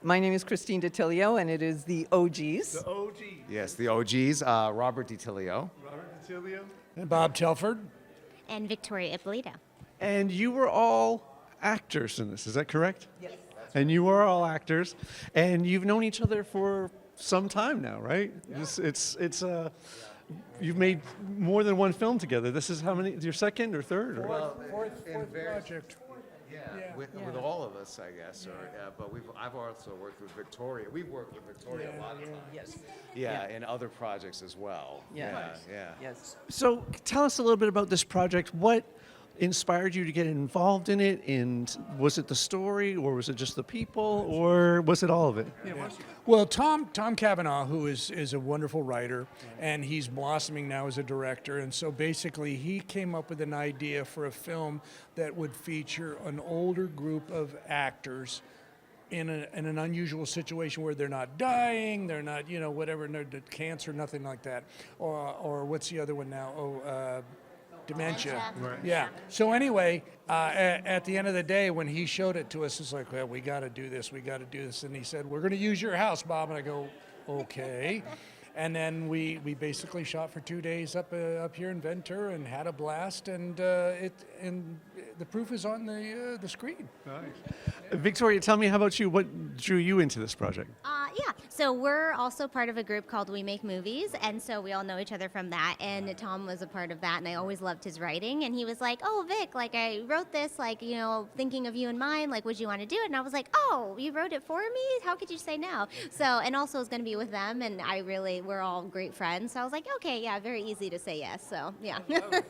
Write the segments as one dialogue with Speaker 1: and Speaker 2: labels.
Speaker 1: My name is Christine DiTilio, and it is the OGs.
Speaker 2: The OGs.
Speaker 3: Yes, the OGs, Robert DiTilio.
Speaker 2: Robert DiTilio.
Speaker 4: And Bob Telford.
Speaker 5: And Victoria Ippolito.
Speaker 2: And you were all actors in this, is that correct? Yes. And you were all actors, and you've known each other for some time now, right? Yeah. You've made more than one film together. This is how many? Your second or third? Or?
Speaker 4: Fourth project.
Speaker 3: With all of us, I guess. But I've also worked with Victoria. We've worked with Victoria a lot of times.
Speaker 1: Yes.
Speaker 3: Yeah, in other projects as well.
Speaker 1: Yeah.
Speaker 3: Yeah.
Speaker 1: Yes.
Speaker 2: So tell us a little bit about this project. What inspired you to get involved in it? And was it the story, or was it just the people, or was it all of it?
Speaker 4: Well, Tom Cavanaugh, who is a wonderful writer, and he's blossoming now as a director. And so basically he came up with an idea for a film that would feature an older group of actors in an unusual situation where they're not dying, they're not, whatever, no cancer, nothing like that. Or what's the other one now? Dementia.
Speaker 5: Right.
Speaker 4: Yeah. So anyway, at the end of the day, when he showed it to us, it's like, well, we got to do this. And he said, we're going to use your house, Bob. And I go, okay. And then we basically shot for 2 days up here in Ventura and had a blast. And the proof is on the screen.
Speaker 2: Nice. Victoria, tell me, how about you? What drew you into this project?
Speaker 5: Yeah, so we're also part of a group called We Make Movies, and so we all know each other from that, and Tom was a part of that, and I always loved his writing, and he was like, oh, Vic, like, I wrote this, like, thinking of you in mind, like, would you want to do it? And I was like, oh, you wrote it for me? How could you say no? So, and also it's going to be with them, and we're all great friends, so I was like, okay, yeah, very easy to say yes, so, yeah.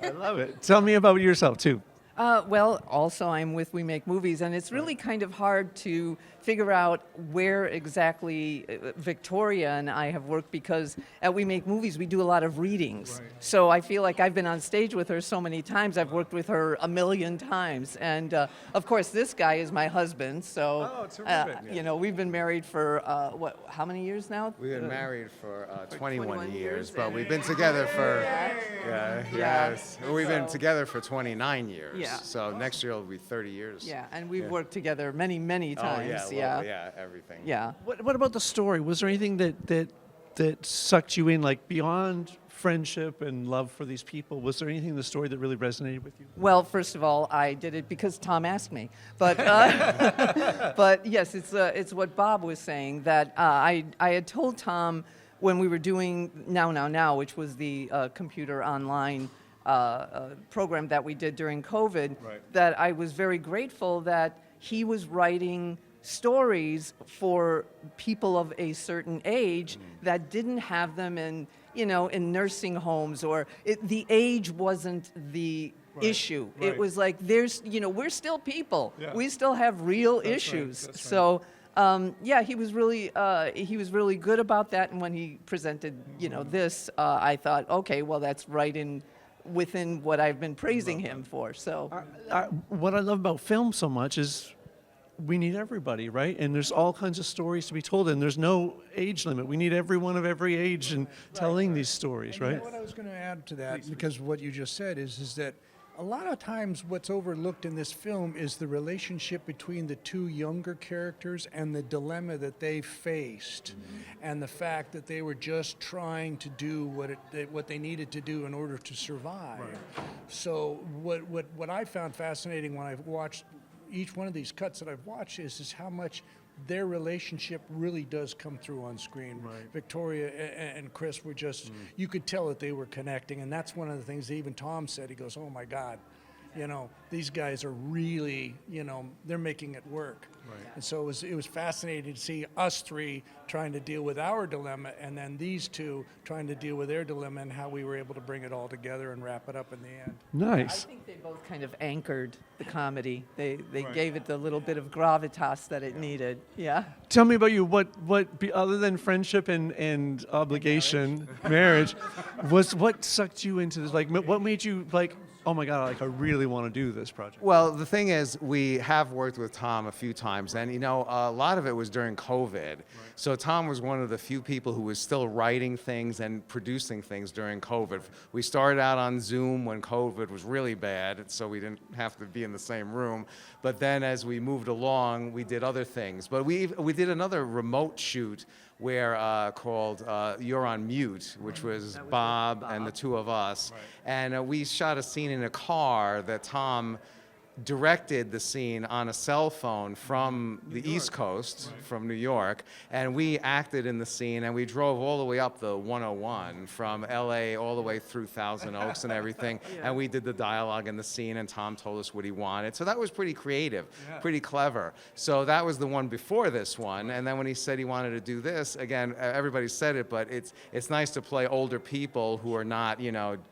Speaker 2: I love it. Tell me about yourself, too.
Speaker 1: Well, also I'm with We Make Movies, and it's really kind of hard to figure out where exactly Victoria and I have worked, because at We Make Movies we do a lot of readings. Right. So I feel like I've been on stage with her so many times. I've worked with her a million times, and of course this guy is my husband. So we've been married for how many years now?
Speaker 3: We've been married for 21 years, but we've been together for We've been together for 29 years.
Speaker 1: Yeah.
Speaker 3: So next year will be 30 years.
Speaker 1: Yeah, and we've worked together many times.
Speaker 3: Everything.
Speaker 1: Yeah.
Speaker 2: What about the story? Was there anything that sucked you in, like beyond friendship and love for these people? Was there anything in the story that really resonated with you?
Speaker 1: Well, first of all, I did it because Tom asked me. But but yes, it's what Bob was saying, that I had told Tom when we were doing Now, which was the computer online program that we did during COVID, that I was very grateful that he was writing stories for people of a certain age that didn't have them in nursing homes, or the age wasn't the issue. It was like, we're still people. Yeah. We still have real issues. Right. So he was really good about that. And when he presented, this, I thought, okay, well, that's right within what I've been praising him for. So
Speaker 2: what I love about film so much is we need everybody, right? And there's all kinds of stories to be told, and there's no age limit. We need everyone of every age and telling these stories, right?
Speaker 4: What I was going to add to that, because what you just said is that a lot of times what's overlooked in this film is the relationship between the two younger characters and the dilemma that they faced, and the fact that they were just trying to do what they needed to do in order to survive. Right. So what I found fascinating when I've watched each one of these cuts that I've watched is how much their relationship really does come through on screen. Right. Victoria and Chris were just, you could tell that they were connecting, and that's one of the things that even Tom said. He goes, oh my God, these guys are really, they're making it work. Right. And so it was fascinating to see us three trying to deal with our dilemma, and then these two trying to deal with their dilemma, and how we were able to bring it all together and wrap it up in the end.
Speaker 2: Nice.
Speaker 1: I think they both kind of anchored the comedy. They gave it the little bit of gravitas that it needed. Yeah.
Speaker 2: Tell me about you. What other than friendship and obligation, marriage, was what sucked you into this? Like, what made you like oh my God, like I really want to do this project?
Speaker 3: Well, the thing is, we have worked with Tom a few times, and a lot of it was during COVID. So Tom was one of the few people who was still writing things and producing things during COVID. We started out on Zoom when COVID was really bad, so we didn't have to be in the same room. But then as we moved along, we did other things. But we did another remote shoot where called You're on Mute, which was Bob and the two of us. And we shot a scene in a car that Tom directed the scene on a cell phone from the East Coast, from New York, and we acted in the scene, and we drove all the way up the 101 from LA all the way through Thousand Oaks and everything, and we did the dialogue in the scene, and Tom told us what he wanted. So that was pretty creative, pretty clever. So that was the one before this one, and then when he said he wanted to do this, again, everybody said it, but it's nice to play older people who are not,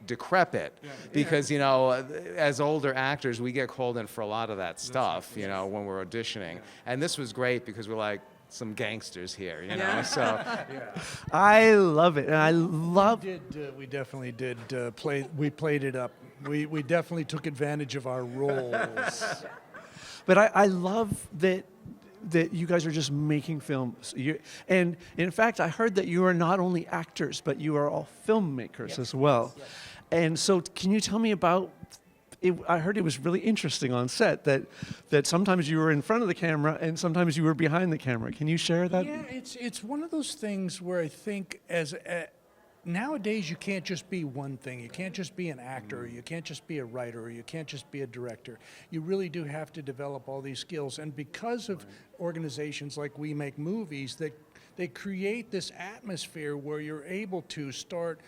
Speaker 3: decrepit, because, as older actors, we get called in for a lot of that stuff, when we're auditioning. And this was great because we're like some gangsters here, so.
Speaker 2: I love it. And I love...
Speaker 4: We definitely did we played it up. We definitely took advantage of our roles.
Speaker 2: But I love that you guys are just making films. And in fact, I heard that you are not only actors, but you are all filmmakers as well. And so can you tell me about... I heard it was really interesting on set that sometimes you were in front of the camera and sometimes you were behind the camera. Can you share that?
Speaker 4: Yeah, it's one of those things where I think nowadays you can't just be one thing. You can't just be an actor, or you can't just be a writer, or you can't just be a director. You really do have to develop all these skills. And because of organizations like We Make Movies, they create this atmosphere where you're able to start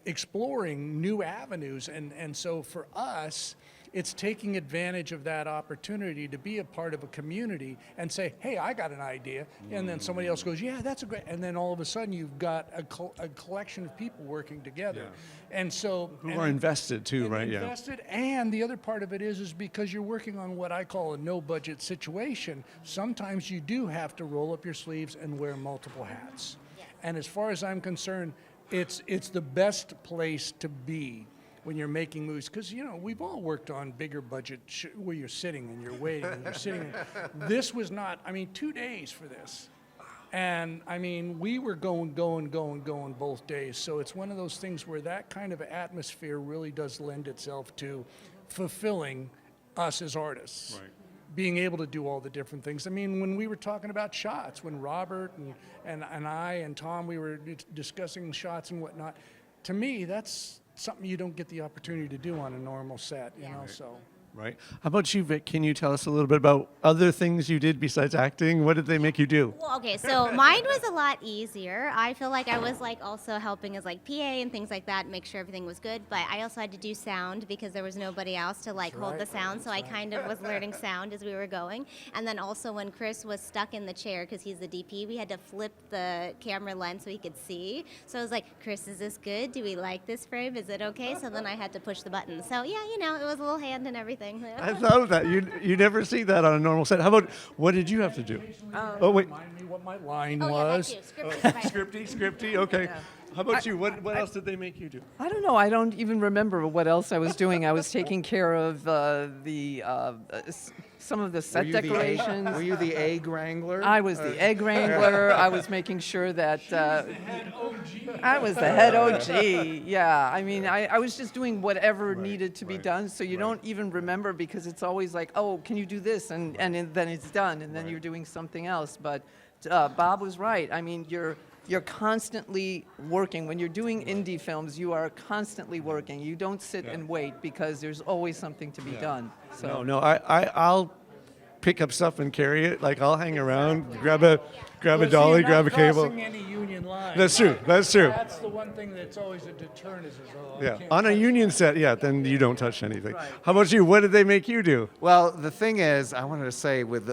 Speaker 4: exploring new avenues, and so for us, it's taking advantage of that opportunity to be a part of a community and say, hey, I got an idea, and then somebody else goes, yeah, that's a great, and then all of a sudden you've got a collection of people working together, and so
Speaker 2: who are invested too, right?
Speaker 4: Invested, and the other part of it is because you're working on what I call a no-budget situation. Sometimes you do have to roll up your sleeves and wear multiple hats, and as far as I'm concerned, it's the best place to be when you're making movies, because we've all worked on bigger budget where you're sitting and you're waiting and you're sitting. This was not. 2 days for this, and we were going both days. So it's one of those things where that kind of atmosphere really does lend itself to fulfilling us as artists.
Speaker 2: Right.
Speaker 4: Being able to do all the different things. When we were talking about shots, when Robert and I and Tom, we were discussing shots and whatnot, to me, that's something you don't get the opportunity to do on a normal set, so.
Speaker 2: Right. How about you, Vic? Can you tell us a little bit about other things you did besides acting? What did they make you do?
Speaker 5: Well, okay, so mine was a lot easier. I feel like I was also helping as PA and things like that, make sure everything was good. But I also had to do sound because there was nobody else to hold the sound. So I kind of was learning sound as we were going. And then also when Chris was stuck in the chair because he's the DP, we had to flip the camera lens so he could see. So I was like, Chris, is this good? Do we like this frame? Is it okay? So then I had to push the button. So yeah, it was a little hand and everything.
Speaker 2: I love that. You never see that on a normal set. How about, what did you have to do? Oh, wait.
Speaker 4: Remind me what my line
Speaker 5: Oh,
Speaker 4: was.
Speaker 5: yeah, that too.
Speaker 2: Scripty, okay. How about you? What else did they make you do?
Speaker 1: I don't know. I don't even remember what else I was doing. I was taking care of some of the set decorations.
Speaker 3: Were you the egg wrangler?
Speaker 1: I was the egg wrangler. I was making sure that I was the head OG. Yeah, I was just doing whatever needed to be done. So you don't even remember because it's always like, oh, can you do this? And then it's done, and then you're doing something else. But Bob was right. You're constantly working. When you're doing indie films, you are constantly working. You don't sit and wait because there's always something to be done. So
Speaker 2: No, I'll pick up stuff and carry it. I'll hang around, grab a dolly, grab a cable.
Speaker 4: Any union line.
Speaker 2: That's true. That's true.
Speaker 4: That's the one thing that's always a deterrent is,
Speaker 2: Yeah. On a union set, then you don't touch anything. How about you? What did they make you do?
Speaker 3: Well, the thing is, I wanted to say with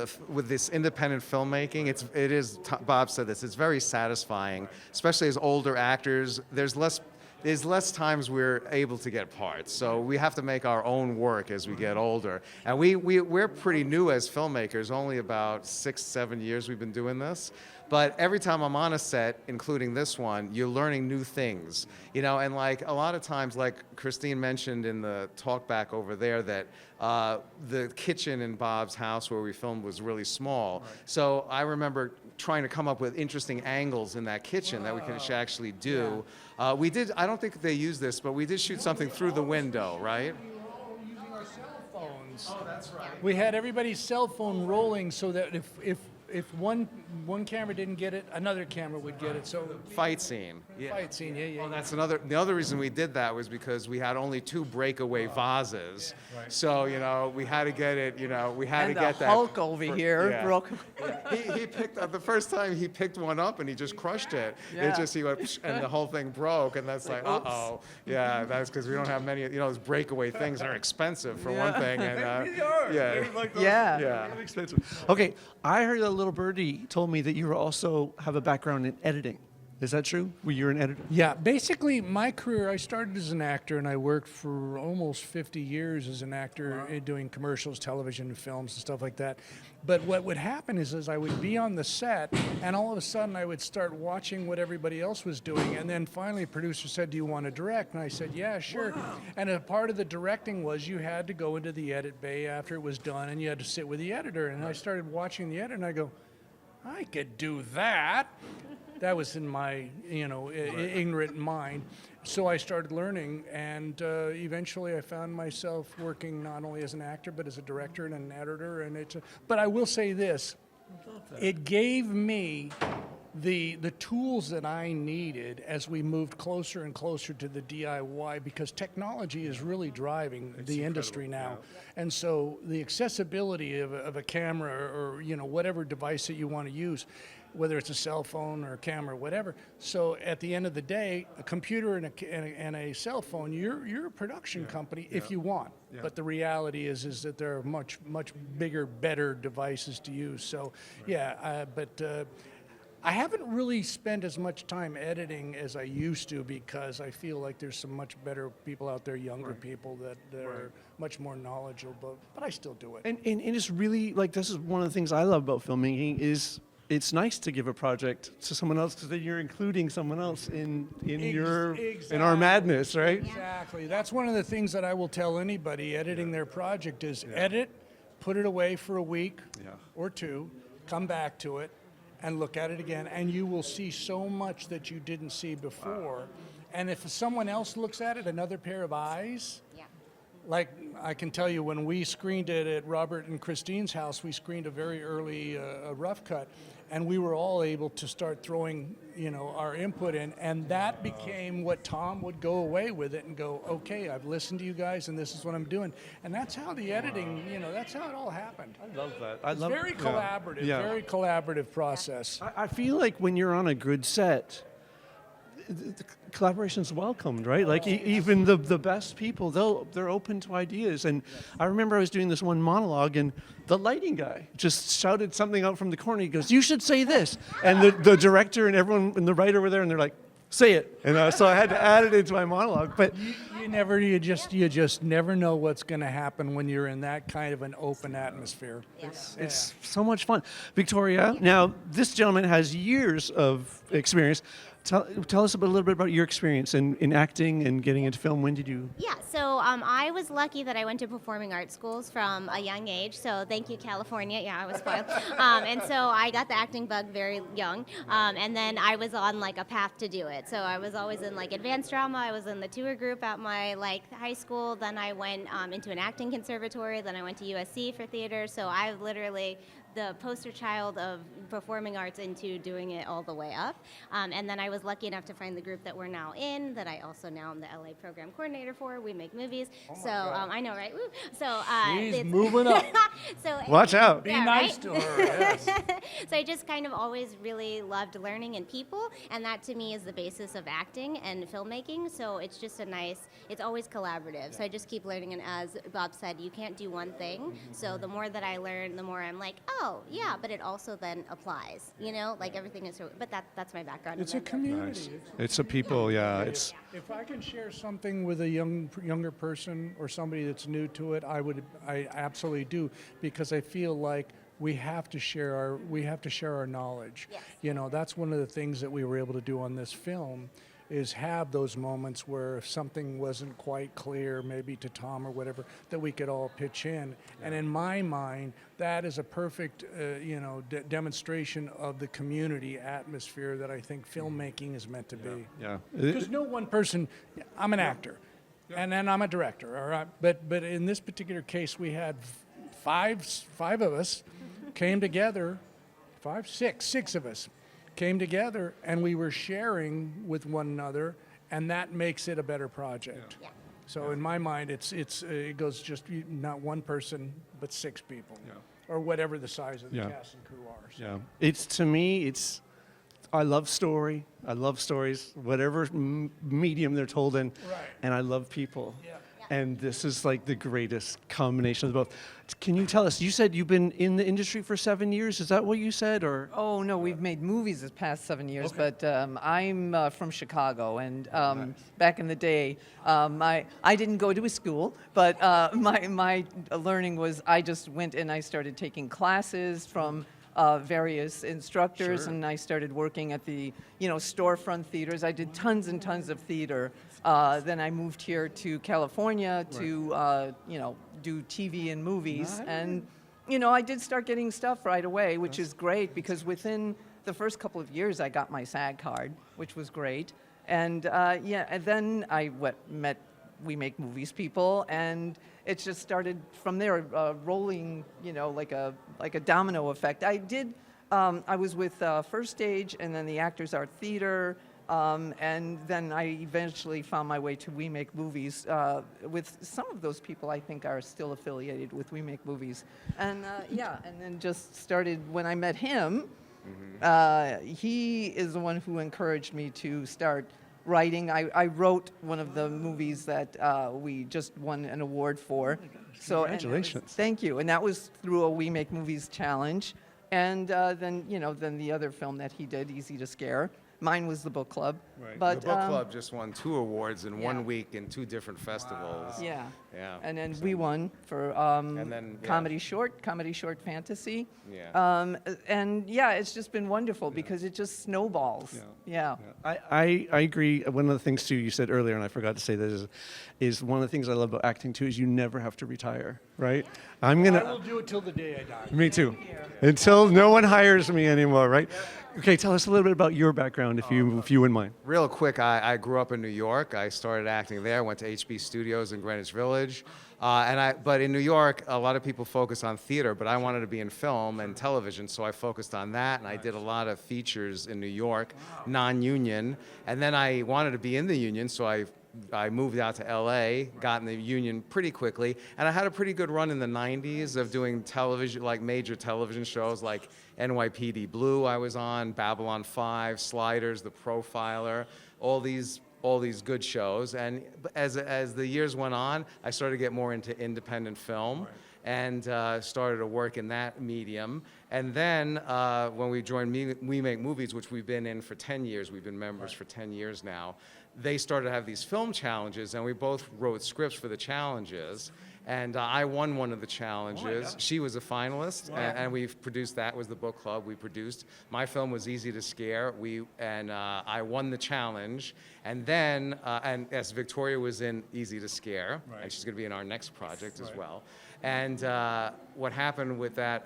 Speaker 3: this independent filmmaking, Bob said this, it's very satisfying, especially as older actors. There's less there's less times we're able to get parts. So we have to make our own work as we get older. And we're pretty new as filmmakers, only about 6-7 years we've been doing this. But every time I'm on a set, including this one, you're learning new things, you know, and like a lot of times, like Christine mentioned in the talk back over there, that the kitchen in Bob's house where we filmed was really small. Right. So I remember trying to come up with interesting angles in that kitchen that we can actually do. Yeah. We did, I don't think they used this, but we did shoot something through the window, right?
Speaker 4: Using our cell phones.
Speaker 3: Oh, that's right.
Speaker 4: We had everybody's cell phone rolling so that if one camera didn't get it, another camera would get it. So
Speaker 3: fight scene. Yeah.
Speaker 4: Fight scene, yeah.
Speaker 3: Well, that's the other reason we did that was because we had only 2 breakaway vases. Right. So, you know, we had to get it, you know, we had
Speaker 1: and
Speaker 3: to get
Speaker 1: the
Speaker 3: that.
Speaker 1: Hulk over here
Speaker 3: yeah.
Speaker 1: broke.
Speaker 3: He picked the first time he picked one up and he just crushed it.
Speaker 1: Yeah.
Speaker 3: It just, he went, and the whole thing broke, and that's like uh-oh. Yeah, that's because we don't have many, you know, those breakaway things are expensive for one thing. And
Speaker 1: Yeah.
Speaker 2: Expensive. Okay, I heard a little birdie told me that you also have a background in editing. Is that true? Were you an editor?
Speaker 4: Yeah, basically my career, I started as an actor and I worked for almost 50 years as an actor doing commercials, television, films and stuff like that. But what would happen is I would be on the set and all of a sudden I would start watching what everybody else was doing, and then finally a producer said, "Do you want to direct?" And I said, "Yeah, sure." Wow. And a part of the directing was you had to go into the edit bay after it was done and you had to sit with the editor. And I started watching the edit and I go, I could do that. That was in my, you know, ignorant mind. So I started learning, and eventually I found myself working not only as an actor, but as a director and an editor. And but I will say this, it gave me the tools that I needed as we moved closer and closer to the DIY, because technology is really driving the industry now. Yeah. And so the accessibility of a camera or, you know, whatever device that you want to use, whether it's a cell phone or a camera, whatever. So at the end of the day, a computer and a cell phone, you're a production company if you want. Yeah. But the reality is that there are much bigger, better devices to use. So I haven't really spent as much time editing as I used to, because I feel like there's some much better people out there, younger people that are much more knowledgeable, but I still do it.
Speaker 2: And it's really, like, this is one of the things I love about filmmaking is it's nice to give a project to someone else, because then you're including someone else in our madness, right?
Speaker 4: Exactly. That's one of the things that I will tell anybody editing their project is edit, put it away for a week or 2, come back to it, and look at it again, and you will see so much that you didn't see before. And if someone else looks at it, another pair of eyes, like I can tell you, when we screened it at Robert and Christine's house, we screened a very early rough cut, and we were all able to start throwing, you know, our input in, and that became what Tom would go away with it and go, okay, I've listened to you guys, and this is what I'm doing. And that's how the editing, you know, that's how it all happened.
Speaker 2: I love that.
Speaker 4: It's very collaborative, very collaborative process.
Speaker 2: I feel like when you're on a good set, the collaboration's welcomed, right? Like even the best people, they're open to ideas. And I remember I was doing this one monologue, and the lighting guy just shouted something out from the corner. He goes, "You should say this." And the director and everyone and the writer were there, and they're like, "Say it." And so I had to add it into my monologue. But
Speaker 4: you just never know what's going to happen when you're in that kind of an open atmosphere.
Speaker 2: It's so much fun. Victoria, now this gentleman has years of experience. Tell us a little bit about your experience in acting and getting into film. When did you?
Speaker 5: Yeah, so I was lucky that I went to performing arts schools from a young age. So thank you, California. Yeah, I was spoiled. And so I got the acting bug very young. And then I was on like a path to do it. So I was always in like advanced drama. I was in the tour group at my like high school. Then I went into an acting conservatory. Then I went to USC for theater. So I literally the poster child of performing arts into doing it all the way up. And then I was lucky enough to find the group that we're now in, that I also now am the LA program coordinator for. We make movies. So I know, right? Woo. So
Speaker 4: she's moving up.
Speaker 5: So
Speaker 2: watch out.
Speaker 4: Be nice to her. Yes.
Speaker 5: So I just kind of always really loved learning and people, and that to me is the basis of acting and filmmaking. So it's just it's always collaborative. So I just keep learning, and as Bob said, you can't do one thing. So the more that I learn, the more I'm like, oh, oh, yeah, but it also then applies, you know, like everything is so, but that's my background.
Speaker 4: It's a community.
Speaker 2: It's a people, yeah. It's
Speaker 4: If I can share something with a younger person or somebody that's new to it, I absolutely do, because I feel like we have to share our knowledge.
Speaker 5: Yes.
Speaker 4: You know, that's one of the things that we were able to do on this film, is have those moments where if something wasn't quite clear, maybe to Tom or whatever, that we could all pitch in. And in my mind, that is a perfect, demonstration of the community atmosphere that I think filmmaking is meant to be.
Speaker 2: yeah.
Speaker 4: Because no one person, I'm an actor, and then I'm a director, all right? But in this particular case, we had five of us came together, six of us came together, and we were sharing with one another, and that makes it a better project.
Speaker 5: Yeah.
Speaker 4: So in my mind, it goes just not one person, but 6 people, or whatever the size of the cast and crew are. So.
Speaker 2: Yeah, it's, to me, I love story. I love stories, whatever medium they're told in, and I love people.
Speaker 4: Yeah.
Speaker 2: And this is like the greatest combination of both. Can you tell us? You said you've been in the industry for 7 years. Is that what you said, or?
Speaker 1: Oh no, we've made movies this past 7 years, but I'm from Chicago, and back in the day, I didn't go to a school, but my learning was I just went and I started taking classes from various instructors, and I started working at the storefront theaters. I did tons and tons of theater. Then I moved here to California to do TV and movies, and I did start getting stuff right away, which is great, because within the first couple of years I got my SAG card, which was great, and and then I met We Make Movies people, and it just started from there, rolling, like a domino effect. I was with First Stage, and then the Actors Art Theater, and then I eventually found my way to We Make Movies. With some of those people, I think, are still affiliated with We Make Movies, and and then just started when I met him. He is the one who encouraged me to start writing. I wrote one of the movies that we just won an award for. So
Speaker 2: Congratulations.
Speaker 1: Thank you. And that was through a We Make Movies challenge. And then the other film that he did, Easy to Scare. Mine was the book club.
Speaker 2: Right.
Speaker 1: But
Speaker 3: The book club just won 2 awards in 1 week in 2 different festivals.
Speaker 1: Yeah.
Speaker 3: Yeah.
Speaker 1: And then we won for comedy short fantasy.
Speaker 3: Yeah.
Speaker 1: And it's just been wonderful because it just snowballs. Yeah.
Speaker 2: I agree. One of the things, too, you said earlier, and I forgot to say this, is one of the things I love about acting, too, is you never have to retire, right?
Speaker 4: I will do it till the day I die.
Speaker 2: Me too. Until no one hires me anymore, right? Okay, tell us a little bit about your background, if you wouldn't mind.
Speaker 3: Real quick, I grew up in New York. I started acting there, went to HB Studios in Greenwich Village. But in New York, a lot of people focus on theater, but I wanted to be in film and television, so I focused on that, and I did a lot of features in New York, non-union. And then I wanted to be in the union, so I moved out to LA, got in the union pretty quickly, and I had a pretty good run in the 90s of doing television, like major television shows like NYPD Blue I was on, Babylon 5, Sliders, The Profiler, all these good shows. And as the years went on, I started to get more into independent film. And started to work in that medium. And then when we joined We Make Movies, which we've been in for 10 years, we've been members for 10 years now, they started to have these film challenges, and we both wrote scripts for the challenges. And I won one of the challenges. She was a finalist, and we've produced that. Was the book club we produced. My film was Easy to Scare. I won the challenge. And then, yes, Victoria was in Easy to Scare, and she's going to be in our next project as well. And what happened with that,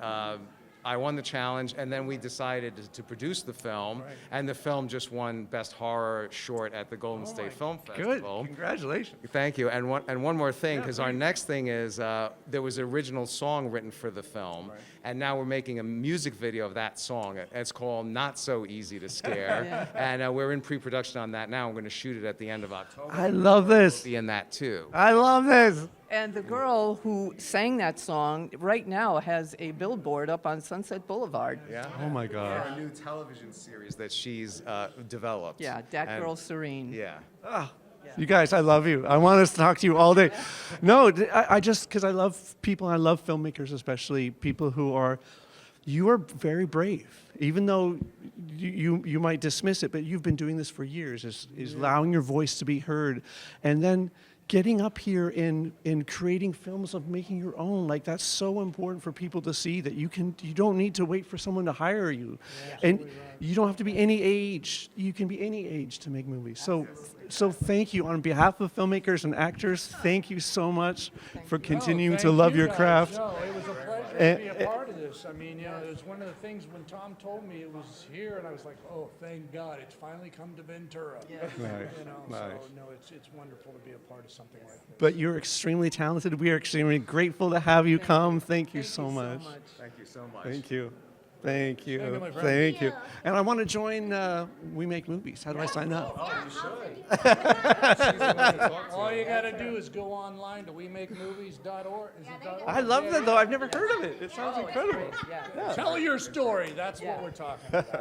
Speaker 3: I won the challenge, and then we decided to produce the film, and the film just won Best Horror Short at the Golden State Film Festival.
Speaker 2: Good. Congratulations.
Speaker 3: Thank you. And one more thing, because our next thing is there was an original song written for the film, and now we're making a music video of that song. It's called Not So Easy to Scare, and we're in pre-production on that now. We're going to shoot it at the end of October.
Speaker 2: I love this.
Speaker 3: Be in that too.
Speaker 2: I love this.
Speaker 1: And the girl who sang that song right now has a billboard up on Sunset Boulevard.
Speaker 3: Yeah.
Speaker 2: Oh my God.
Speaker 3: A new television series that she's developed.
Speaker 1: Yeah, that girl Serene.
Speaker 3: Yeah.
Speaker 2: You guys, I love you. I want us to talk to you all day. No, I just, because I love people, I love filmmakers, especially people who are you are very brave, even though you might dismiss it, but you've been doing this for years, is allowing your voice to be heard, and then getting up here in creating films of making your own. Like, that's so important for people to see, that you don't need to wait for someone to hire you. And you don't have to be any age. You can be any age to make movies. So thank you on behalf of filmmakers and actors. Thank you so much for continuing to love your craft.
Speaker 4: No, it was a pleasure to be a part of this. I mean, it was one of the things when Tom told me it was here, and I was like, oh, thank God, it's finally come to Ventura.
Speaker 1: Yes.
Speaker 2: Nice.
Speaker 4: So no, it's wonderful to be a part of something like this.
Speaker 2: But you're extremely talented. We are extremely grateful to have you come. Thank you so much.
Speaker 3: Thank you so much.
Speaker 2: Thank you. Thank you.
Speaker 4: Thank you, my friend.
Speaker 2: Thank you. And I want to join We Make Movies. How do I sign up?
Speaker 4: All you got to do is go online to wemakemovies.org. Is it .org?
Speaker 2: I love that, though. I've never heard of it. It sounds incredible.
Speaker 1: Yeah.
Speaker 4: Tell your story. That's what we're talking about.